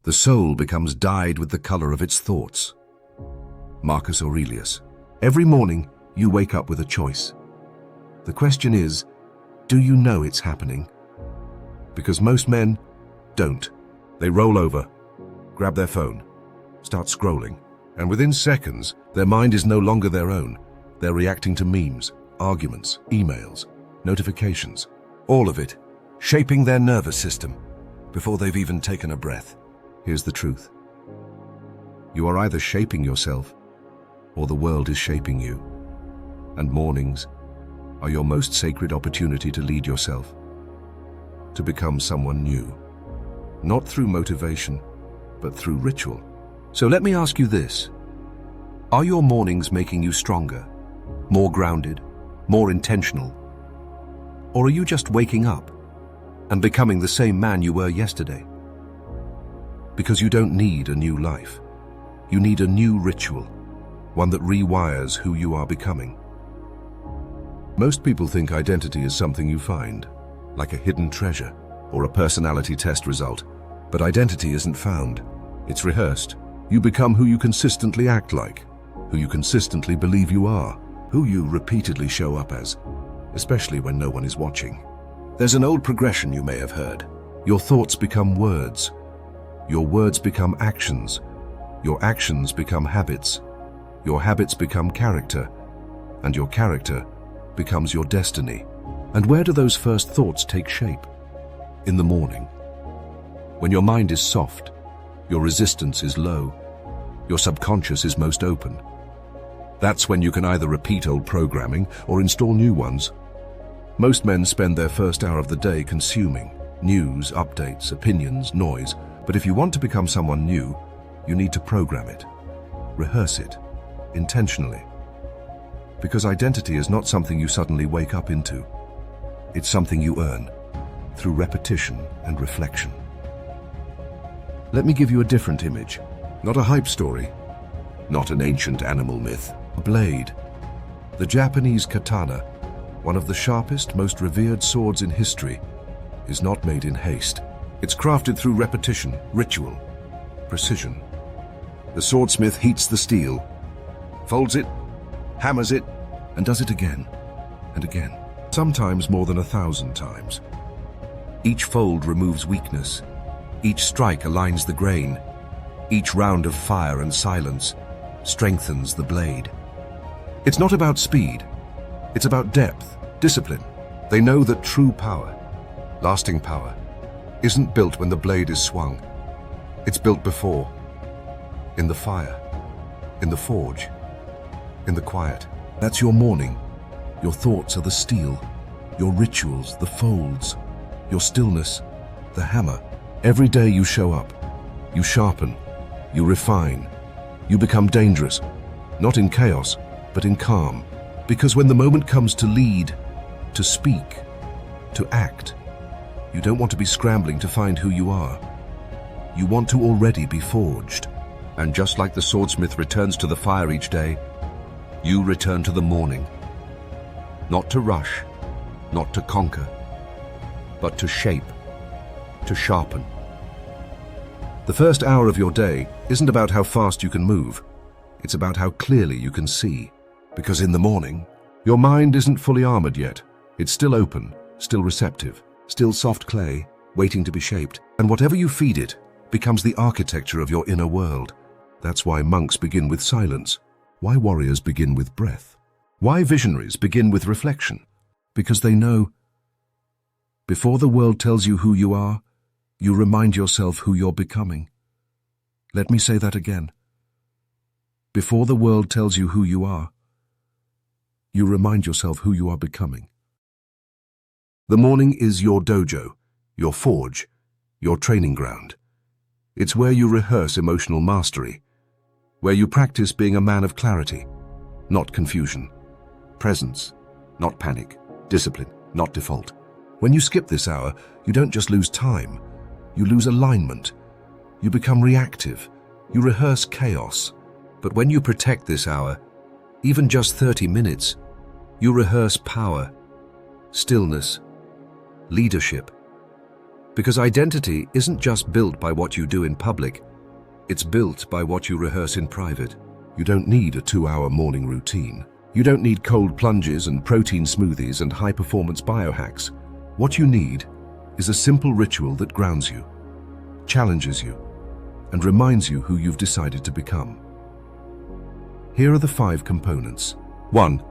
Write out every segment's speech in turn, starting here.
The soul becomes dyed with the color of its thoughts. Marcus Aurelius. Every morning, you wake up with a choice. The question is, do you know it's happening? Because most men don't. They roll over, grab their phone, start scrolling, and within seconds, their mind is no longer their own. They're reacting to memes, arguments, emails, notifications, all of it, shaping their nervous system before they've even taken a breath. Here's the truth. You are either shaping yourself or the world is shaping you. And mornings are your most sacred opportunity to lead yourself, to become someone new. Not through motivation, but through ritual. So let me ask you this. Are your mornings making you stronger, more grounded, more intentional? Or are you just waking up and becoming the same man you were yesterday? Because you don't need a new life. You need a new ritual, one that rewires who you are becoming. Most people think identity is something you find, like a hidden treasure or a personality test result. But identity isn't found. It's rehearsed. You become who you consistently act like, who you consistently believe you are, who you repeatedly show up as, especially when no one is watching. There's an old progression you may have heard. Your thoughts become words. Your words become actions. Your actions become habits. Your habits become character. And your character becomes your destiny. And where do those first thoughts take shape? In the morning. When your mind is soft, your resistance is low, your subconscious is most open. That's when you can either repeat old programming or install new ones. Most men spend their first hour of the day consuming news, updates, opinions, noise. But if you want to become someone new, you need to program it, rehearse it, intentionally. Because identity is not something you suddenly wake up into. It's something you earn through repetition and reflection. Let me give you a different image. Not a hype story, not an ancient animal myth. A blade. The Japanese katana, one of the sharpest, most revered swords in history, is not made in haste. It's crafted through repetition, ritual, precision. The swordsmith heats the steel, folds it, hammers it, and does it again and again, sometimes more than 1,000 times. Each fold removes weakness. Each strike aligns the grain. Each round of fire and silence strengthens the blade. It's not about speed. It's about depth, discipline. They know that true power, lasting power, isn't built when the blade is swung. It's built before, in the fire, in the forge, in the quiet. That's your morning. Your thoughts are the steel. Your rituals, the folds. Your stillness, the hammer. Every day you show up. You sharpen. You refine. You become dangerous. Not in chaos, but in calm. Because when the moment comes to lead, to speak, to act, you don't want to be scrambling to find who you are. You want to already be forged. And just like the swordsmith returns to the fire each day, you return to the morning. Not to rush, not to conquer, but to shape, to sharpen. The first hour of your day isn't about how fast you can move. It's about how clearly you can see. Because in the morning, your mind isn't fully armored yet. It's still open, still receptive, still soft clay, waiting to be shaped. And whatever you feed it becomes the architecture of your inner world. That's why monks begin with silence. Why warriors begin with breath. Why visionaries begin with reflection. Because they know, before the world tells you who you are, you remind yourself who you're becoming. Let me say that again. Before the world tells you who you are, you remind yourself who you are becoming. The morning is your dojo, your forge, your training ground. It's where you rehearse emotional mastery, where you practice being a man of clarity, not confusion, presence, not panic, discipline, not default. When you skip this hour, you don't just lose time, you lose alignment. You become reactive, you rehearse chaos. But when you protect this hour, even just 30 minutes, you rehearse power, stillness, leadership, Because identity isn't just built by what you do in public, it's built by what you rehearse in private. You don't need a 2-hour morning routine. You don't need cold plunges and protein smoothies and high-performance biohacks. What you need is a simple ritual that grounds you, challenges you, and reminds you who you've decided to become. Here are the 5 components. 1.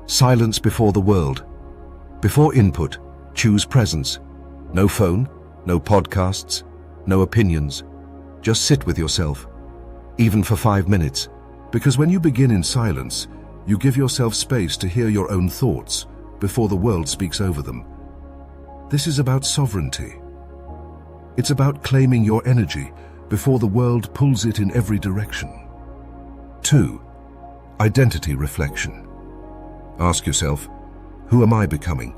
Silence before the world. Before input, choose presence. No phone, no podcasts, no opinions. Just sit with yourself, even for 5 minutes. Because when you begin in silence, you give yourself space to hear your own thoughts before the world speaks over them. This is about sovereignty. It's about claiming your energy before the world pulls it in every direction. 2. Identity reflection. Ask yourself, who am I becoming?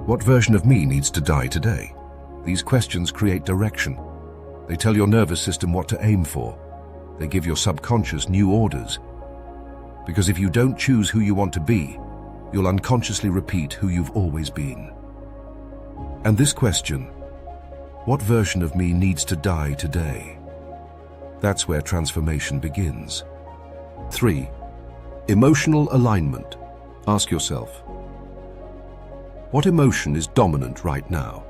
What version of me needs to die today? These questions create direction. They tell your nervous system what to aim for. They give your subconscious new orders. Because if you don't choose who you want to be, you'll unconsciously repeat who you've always been. And this question, what version of me needs to die today? That's where transformation begins. 3. Emotional alignment. Ask yourself, what emotion is dominant right now?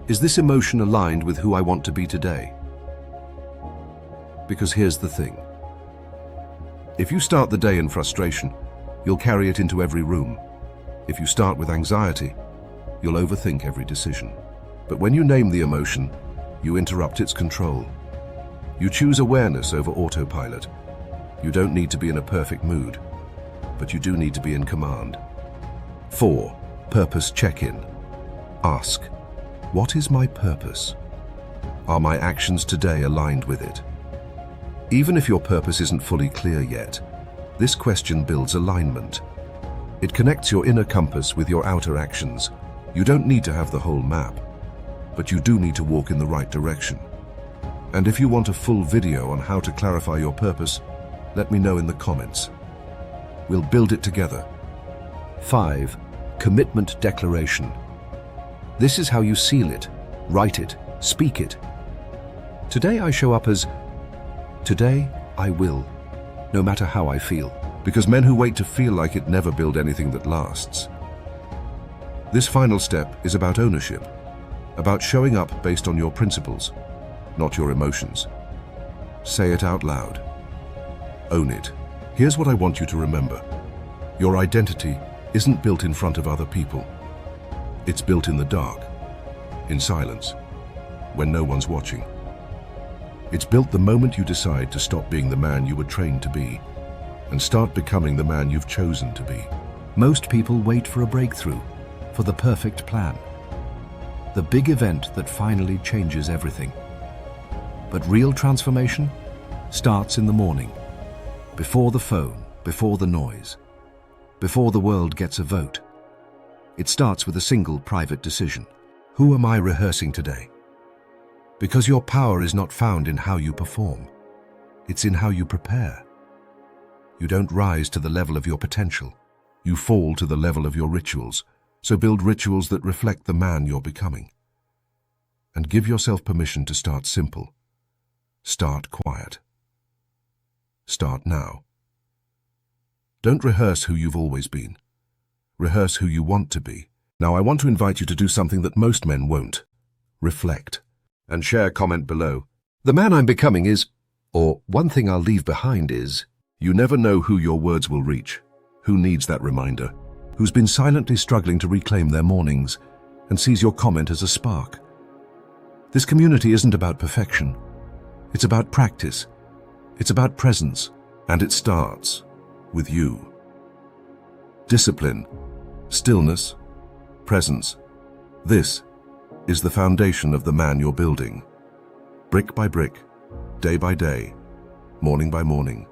Is this emotion aligned with who I want to be today? Because here's the thing. If you start the day in frustration, you'll carry it into every room. If you start with anxiety, you'll overthink every decision. But when you name the emotion, you interrupt its control. You choose awareness over autopilot. You don't need to be in a perfect mood, but you do need to be in command. 4. Purpose check-in. Ask, what is my purpose? Are my actions today aligned with it? Even if your purpose isn't fully clear yet, this question builds alignment. It connects your inner compass with your outer actions. You don't need to have the whole map, but you do need to walk in the right direction. And if you want a full video on how to clarify your purpose, let me know in the comments. We'll build it together. 5. Commitment declaration. This is how you seal it, write it, speak it. Today I show up as, today I will, no matter how I feel. Because men who wait to feel like it never build anything that lasts. This final step is about ownership, about showing up based on your principles, not your emotions. Say it out loud. Own it. Here's what I want you to remember. Your identity isn't built in front of other people. It's built in the dark, in silence, when no one's watching. It's built the moment you decide to stop being the man you were trained to be and start becoming the man you've chosen to be. Most people wait for a breakthrough, for the perfect plan, the big event that finally changes everything. But real transformation starts in the morning, before the phone, before the noise, before the world gets a vote. It starts with a single private decision. Who am I rehearsing today? Because your power is not found in how you perform. It's in how you prepare. You don't rise to the level of your potential. You fall to the level of your rituals. So build rituals that reflect the man you're becoming. And give yourself permission to start simple. Start quiet. Start now. Don't rehearse who you've always been. Rehearse who you want to be. Now I want to invite you to do something that most men won't. Reflect. And share comment below. The man I'm becoming is, or one thing I'll leave behind is, you never know who your words will reach. Who needs that reminder? Who's been silently struggling to reclaim their mornings and sees your comment as a spark? This community isn't about perfection. It's about practice. It's about presence. And it starts with you. Discipline, stillness, presence. This is the foundation of the man you're building. Brick by brick, day by day, morning by morning.